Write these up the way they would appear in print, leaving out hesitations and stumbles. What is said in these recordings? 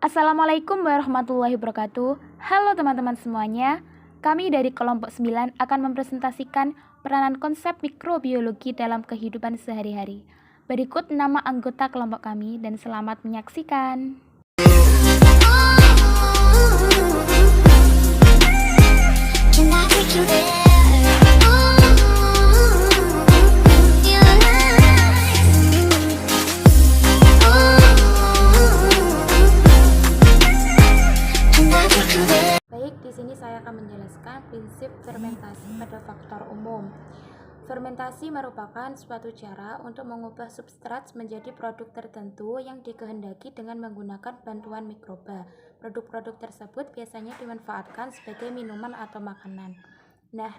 Assalamualaikum warahmatullahi wabarakatuh. Halo teman-teman semuanya. Kami dari kelompok 9 akan mempresentasikan peranan konsep mikrobiologi dalam kehidupan sehari-hari. Berikut nama anggota kelompok kami dan selamat menyaksikan. Baik, di sini saya akan menjelaskan prinsip fermentasi pada faktor umum. Fermentasi merupakan suatu cara untuk mengubah substrat menjadi produk tertentu yang dikehendaki dengan menggunakan bantuan mikroba. Produk-produk tersebut biasanya dimanfaatkan sebagai minuman atau makanan. Nah,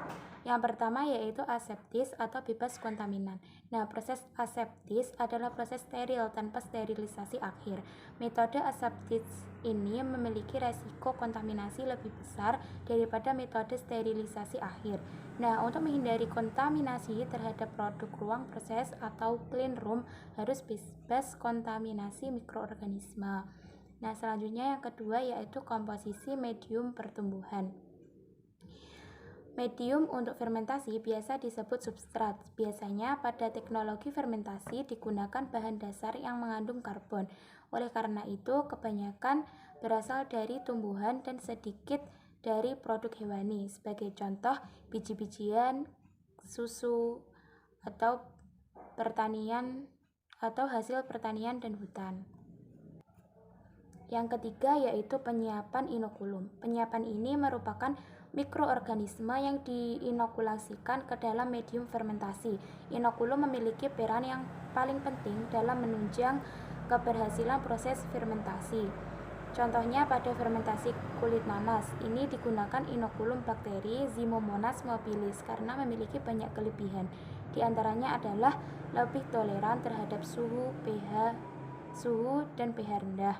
yang pertama yaitu aseptis atau bebas kontaminan. Nah, proses aseptis adalah proses steril tanpa sterilisasi akhir. Metode aseptis ini memiliki resiko kontaminasi lebih besar daripada metode sterilisasi akhir. Nah, untuk menghindari kontaminasi terhadap produk ruang proses atau clean room harus bebas kontaminasi mikroorganisme. Nah, selanjutnya yang kedua yaitu komposisi medium pertumbuhan. Medium untuk fermentasi biasa disebut substrat. Biasanya pada teknologi fermentasi digunakan bahan dasar yang mengandung karbon. Oleh karena itu, kebanyakan berasal dari tumbuhan dan sedikit dari produk hewani. Sebagai contoh, biji-bijian, susu, atau pertanian atau hasil pertanian dan hutan. Yang ketiga yaitu penyiapan inokulum. Penyiapan ini merupakan mikroorganisme yang diinokulasikan ke dalam medium fermentasi. Inokulum memiliki peran yang paling penting dalam menunjang keberhasilan proses fermentasi. Contohnya pada fermentasi kulit nanas, ini digunakan inokulum bakteri Ximomonas mobilis karena memiliki banyak kelebihan. Di antaranya adalah lebih toleran terhadap suhu dan pH rendah.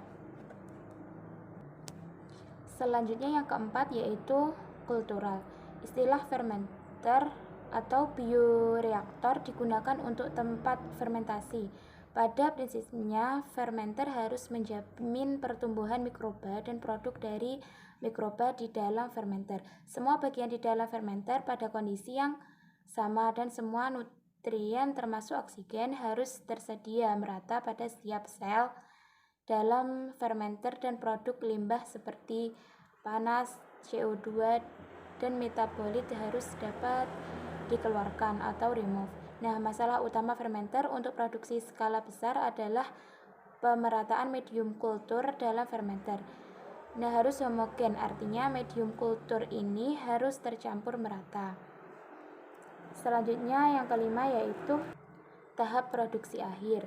Selanjutnya yang keempat yaitu kultural. Istilah fermenter atau bioreaktor digunakan untuk tempat fermentasi. Pada prinsipnya, fermenter harus menjamin pertumbuhan mikroba dan produk dari mikroba di dalam fermenter. Semua bagian di dalam fermenter pada kondisi yang sama dan semua nutrien termasuk oksigen harus tersedia merata pada setiap sel dalam fermenter dan produk limbah seperti panas, CO2, dan metabolit harus dapat dikeluarkan atau remove. Nah, masalah utama fermenter untuk produksi skala besar adalah pemerataan medium kultur dalam fermenter. Nah, harus homogen, artinya medium kultur ini harus tercampur merata. Selanjutnya yang kelima yaitu tahap produksi akhir.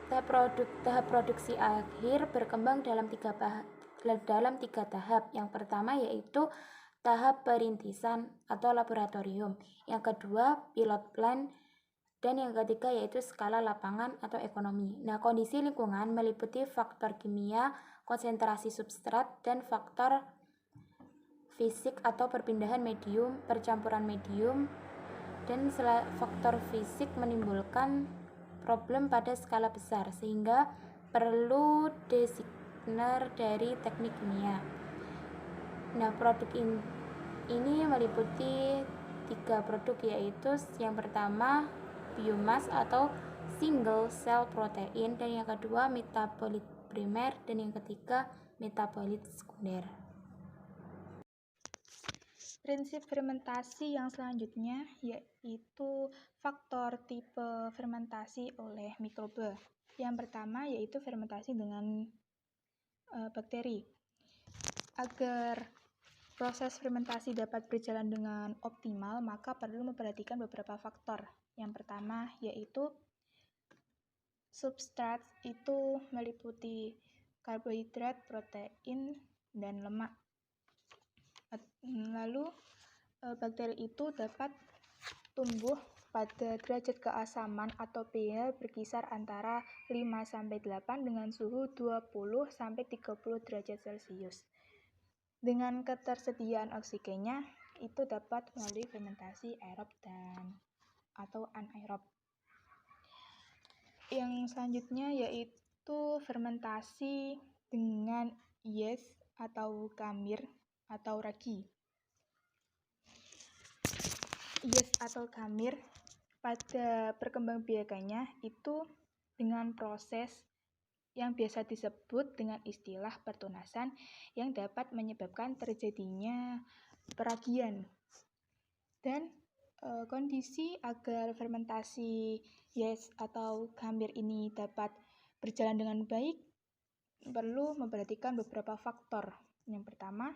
Tahap produksi akhir berkembang dalam tiga tahap. Yang pertama yaitu tahap perintisan atau laboratorium, yang kedua pilot plant, dan yang ketiga yaitu skala lapangan atau ekonomi. Nah, kondisi lingkungan meliputi faktor kimia, konsentrasi substrat, dan faktor fisik atau perpindahan medium, percampuran medium, dan faktor fisik menimbulkan problem pada skala besar sehingga perlu designer dari teknik kimia. Nah, produk ini meliputi 3 produk yaitu yang pertama biomass atau single cell protein, dan yang kedua metabolit primer, dan yang ketiga metabolit sekunder. Prinsip fermentasi yang selanjutnya yaitu faktor tipe fermentasi oleh mikroba. Yang pertama yaitu fermentasi dengan bakteri. Agar proses fermentasi dapat berjalan dengan optimal, maka perlu memperhatikan beberapa faktor. Yang pertama yaitu substrat itu meliputi karbohidrat, protein, dan lemak. Lalu bakteri itu dapat tumbuh pada derajat keasaman atau pH berkisar antara 5-8 dengan suhu 20-30 derajat Celcius. Dengan ketersediaan oksigennya itu dapat melalui fermentasi aerob atau anaerob. Yang selanjutnya yaitu yaitu fermentasi dengan yeast atau khamir atau ragi. Yeast atau khamir pada perkembangbiakannya itu dengan proses yang biasa disebut dengan istilah pertunasan yang dapat menyebabkan terjadinya peragian. Dan kondisi agar fermentasi yeast atau khamir ini dapat berjalan dengan baik perlu memperhatikan beberapa faktor. Yang pertama,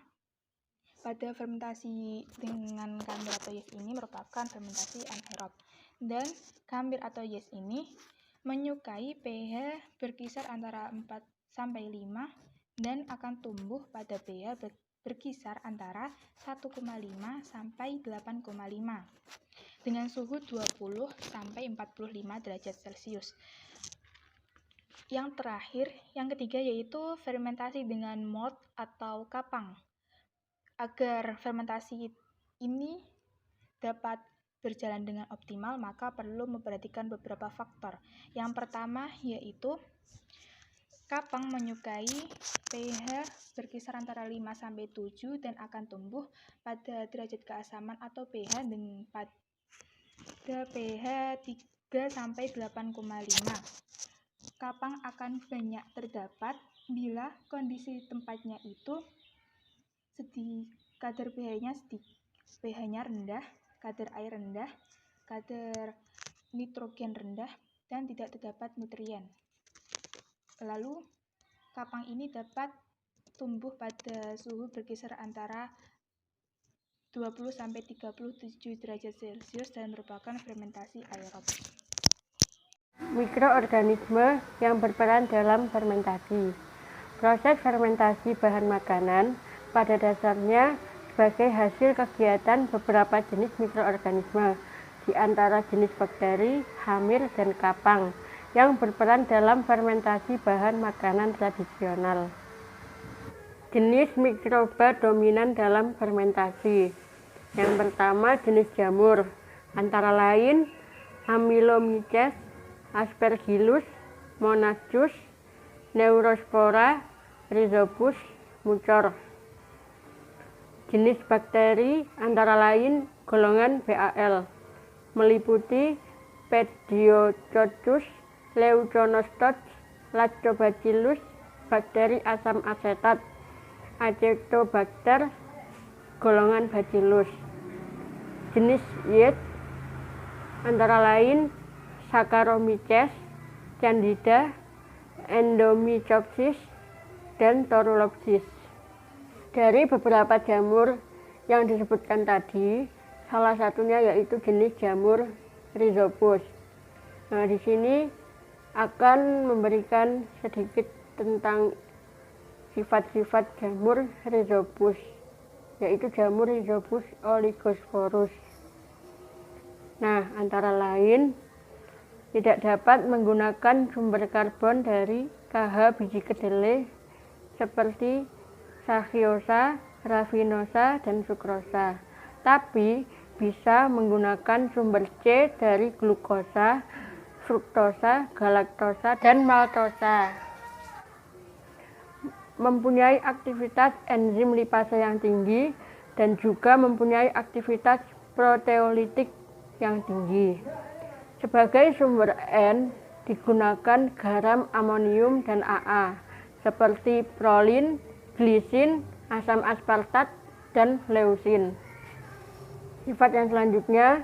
pada fermentasi dengan khamir atau yeast ini merupakan fermentasi anaerob. Dan khamir atau yeast ini menyukai pH berkisar antara 4-5 dan akan tumbuh pada pH berkisar antara 1,5 sampai 8,5 dengan suhu 20 sampai 45 derajat Celcius. Yang terakhir, yang ketiga yaitu fermentasi dengan malt atau kapang. Agar fermentasi ini dapat berjalan dengan optimal, maka perlu memperhatikan beberapa faktor. Yang pertama yaitu kapang menyukai pH berkisar antara 5-7 dan akan tumbuh pada derajat keasaman atau pH dengan pada pH 3-8,5. Kapang akan banyak terdapat bila kondisi tempatnya itu kadar pH-nya rendah, kadar air rendah, kadar nitrogen rendah, dan tidak terdapat nutrien. Lalu, kapang ini dapat tumbuh pada suhu berkisar antara 20-37 derajat Celcius dan merupakan fermentasi aerob. Mikroorganisme yang berperan dalam fermentasi. Proses fermentasi bahan makanan pada dasarnya sebagai hasil kegiatan beberapa jenis mikroorganisme, di antara jenis bakteri, hamir, dan kapang, yang berperan dalam fermentasi bahan makanan tradisional. Jenis mikroba dominan dalam fermentasi. Yang pertama, jenis jamur, antara lain Amylomyces, Aspergillus, Monastius, Neurospora, Rhizopus, Mucor. Jenis bakteri antara lain golongan BAL, meliputi Pediococcus, Leuconostods, Lactobacillus, bakteri asam asetat, Acetobacter, golongan Bacillus. Jenis yeast antara lain Saccharomyces, Candida, Endomycopsis, dan Torulopsis. Dari beberapa jamur yang disebutkan tadi, salah satunya yaitu jenis jamur Rhizopus. Nah, di sini akan memberikan sedikit tentang sifat-sifat jamur Rhizopus, yaitu jamur Rhizopus oligosporus. Nah, antara lain tidak dapat menggunakan sumber karbon dari KH biji kedelai seperti sacciosa, rafinosa, dan sukrosa, tapi bisa menggunakan sumber C dari glukosa, fruktosa, galaktosa, dan maltosa. Mempunyai aktivitas enzim lipase yang tinggi dan juga mempunyai aktivitas proteolitik yang tinggi. Sebagai sumber N digunakan garam amonium dan AA seperti prolin, glisin, asam aspartat, dan leusin. Sifat yang selanjutnya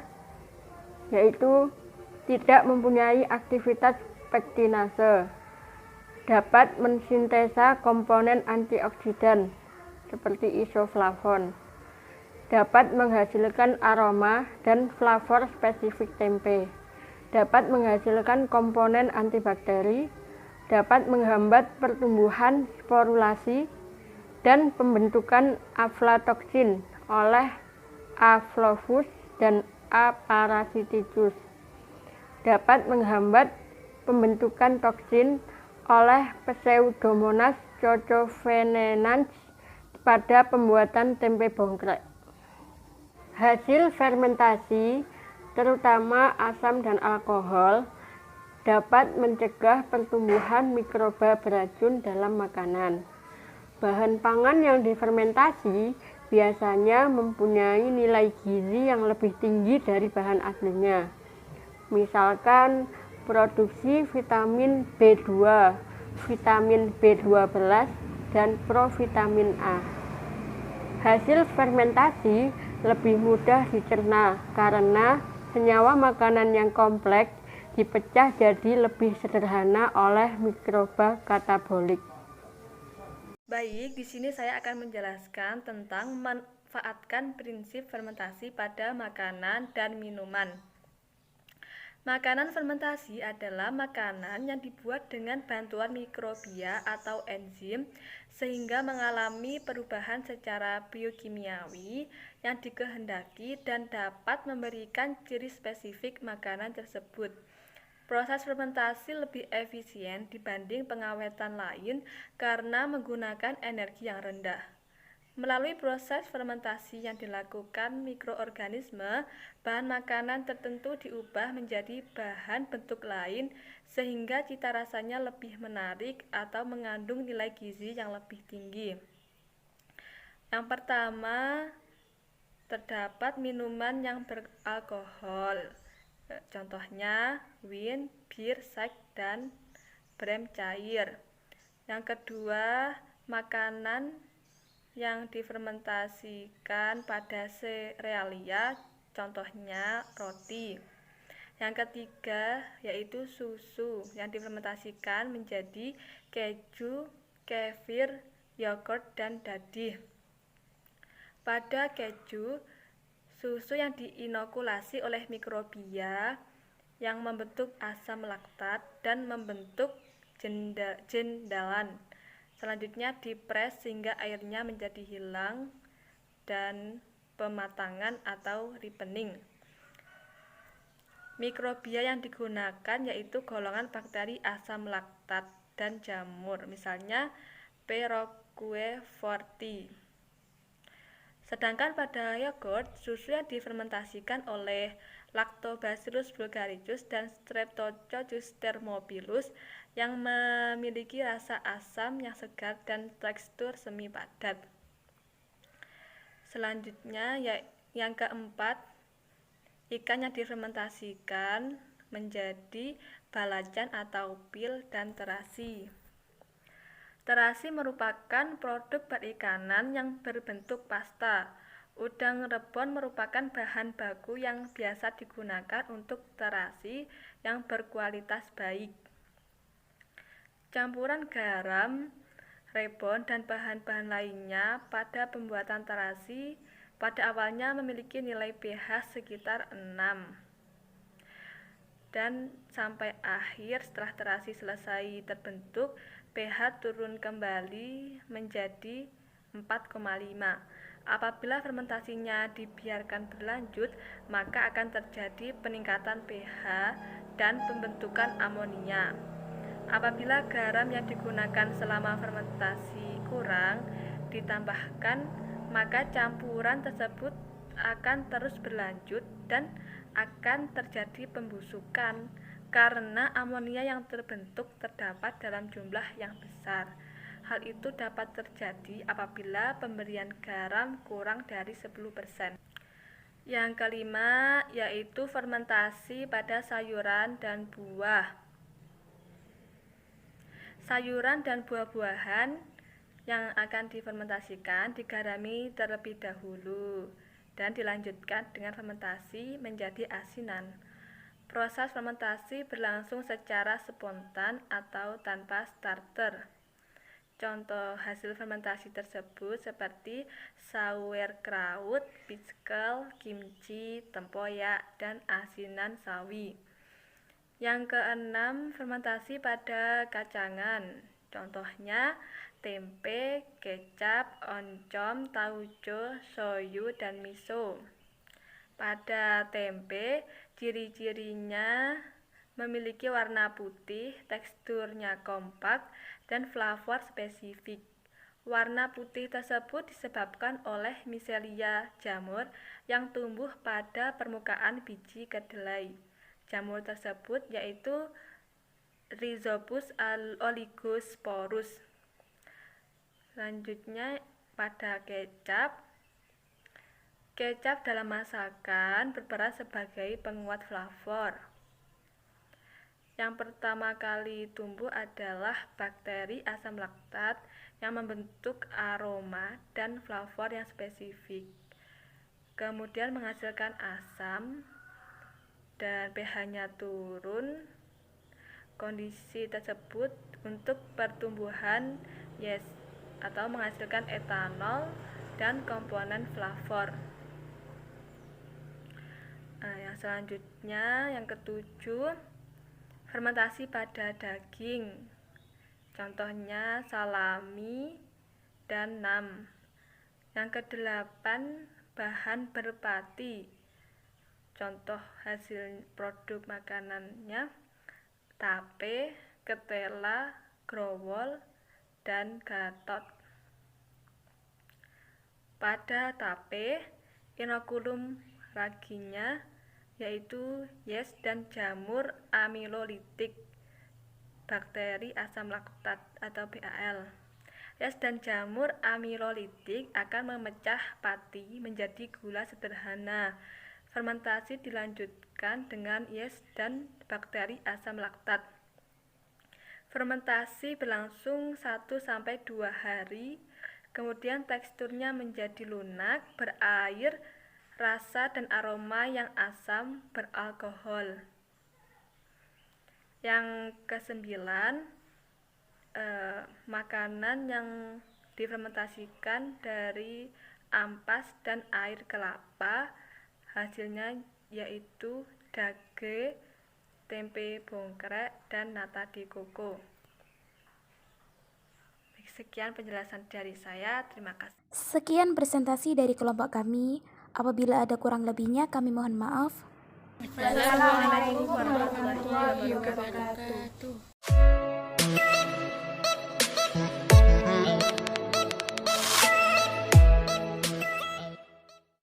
yaitu tidak mempunyai aktivitas pektinase, dapat mensintesa komponen antioksidan seperti isoflavon, dapat menghasilkan aroma dan flavor spesifik tempe, dapat menghasilkan komponen antibakteri, dapat menghambat pertumbuhan sporulasi dan pembentukan aflatoksin oleh Aflophus dan A. parasiticus, dapat menghambat pembentukan toksin oleh Pseudomonas cocovenenans pada pembuatan tempe bongkrek. Hasil fermentasi, terutama asam dan alkohol, dapat mencegah pertumbuhan mikroba beracun dalam makanan. Bahan pangan yang difermentasi biasanya mempunyai nilai gizi yang lebih tinggi dari bahan aslinya. Misalkan produksi vitamin B2, vitamin B12, dan provitamin A. Hasil fermentasi lebih mudah dicerna karena senyawa makanan yang kompleks dipecah jadi lebih sederhana oleh mikroba katabolik. Baik, di sini saya akan menjelaskan tentang memanfaatkan prinsip fermentasi pada makanan dan minuman. Makanan fermentasi adalah makanan yang dibuat dengan bantuan mikrobia atau enzim sehingga mengalami perubahan secara biokimiawi yang dikehendaki dan dapat memberikan ciri spesifik makanan tersebut. Proses fermentasi lebih efisien dibanding pengawetan lain karena menggunakan energi yang rendah. Melalui proses fermentasi yang dilakukan mikroorganisme, bahan makanan tertentu diubah menjadi bahan bentuk lain sehingga cita rasanya lebih menarik atau mengandung nilai gizi yang lebih tinggi. Yang pertama, terdapat minuman yang beralkohol. Contohnya wine, bir, sake, dan brem cair. Yang kedua, makanan yang difermentasikan pada serealia, contohnya roti. Yang ketiga, yaitu susu yang difermentasikan menjadi keju, kefir, yogurt, dan dadih. Pada keju, susu yang diinokulasi oleh mikrobia yang membentuk asam laktat dan membentuk jendalan. Selanjutnya dipres sehingga airnya menjadi hilang dan pematangan atau ripening. Mikrobia yang digunakan yaitu golongan bakteri asam laktat dan jamur, misalnya P. roqueforti. Sedangkan pada yogurt, susu yang difermentasikan oleh Lactobacillus bulgaricus dan Streptococcus thermophilus yang memiliki rasa asam yang segar dan tekstur semi padat. Selanjutnya, yang keempat, ikan yang difermentasikan menjadi balacan atau pil dan terasi. Terasi merupakan produk perikanan yang berbentuk pasta. Udang rebon merupakan bahan baku yang biasa digunakan untuk terasi yang berkualitas baik. Campuran garam, rebon, dan bahan-bahan lainnya pada pembuatan terasi pada awalnya memiliki nilai pH sekitar 6. Dan sampai akhir setelah terasi selesai terbentuk, pH turun kembali menjadi 4,5. Apabila fermentasinya dibiarkan berlanjut, maka akan terjadi peningkatan pH dan pembentukan amonia. Apabila garam yang digunakan selama fermentasi kurang ditambahkan, maka campuran tersebut akan terus berlanjut dan akan terjadi pembusukan karena amonia yang terbentuk terdapat dalam jumlah yang besar. Hal itu dapat terjadi apabila pemberian garam kurang dari 10%. Yang kelima, yaitu fermentasi pada sayuran dan buah. Sayuran dan buah-buahan yang akan difermentasikan digarami terlebih dahulu dan dilanjutkan dengan fermentasi menjadi asinan. Proses fermentasi berlangsung secara spontan atau tanpa starter. Contoh hasil fermentasi tersebut seperti sauerkraut, pickle, kimchi, tempoyak, dan asinan sawi. Yang keenam, fermentasi pada kacangan. Contohnya tempe, kecap, oncom, tauco, soyu, dan miso. Pada tempe, ciri-cirinya memiliki warna putih, teksturnya kompak, dan flavor spesifik. Warna putih tersebut disebabkan oleh micelia jamur yang tumbuh pada permukaan biji kedelai. Jamur tersebut yaitu Rhizopus oligosporus. Selanjutnya pada kecap. Kecap dalam masakan berperan sebagai penguat flavor. Yang pertama kali tumbuh adalah bakteri asam laktat yang membentuk aroma dan flavor yang spesifik. Kemudian menghasilkan asam dan pH-nya turun. Kondisi tersebut untuk pertumbuhan yeast atau menghasilkan etanol dan komponen flavor. Yang selanjutnya, yang ketujuh, fermentasi pada daging. Contohnya salami dan nam. Yang kedelapan, bahan berpati. Contoh hasil produk makanannya tape, ketela, growol, dan gatot. Pada tape, inokulum raginya yaitu yeast dan jamur amilolitik bakteri asam laktat atau BAL. Yeast dan jamur amilolitik akan memecah pati menjadi gula sederhana. Fermentasi dilanjutkan dengan yeast dan bakteri asam laktat. Fermentasi berlangsung 1-2 hari, kemudian teksturnya menjadi lunak, berair, rasa dan aroma yang asam, beralkohol. Yang kesembilan, makanan yang difermentasikan dari ampas dan air kelapa, hasilnya yaitu dage, tempe bongkrek, dan nata de coco. Sekian penjelasan dari saya, terima kasih. Sekian presentasi dari kelompok kami. Apabila ada kurang lebihnya, kami mohon maaf. Wassalamualaikum warahmatullahi wabarakatuh.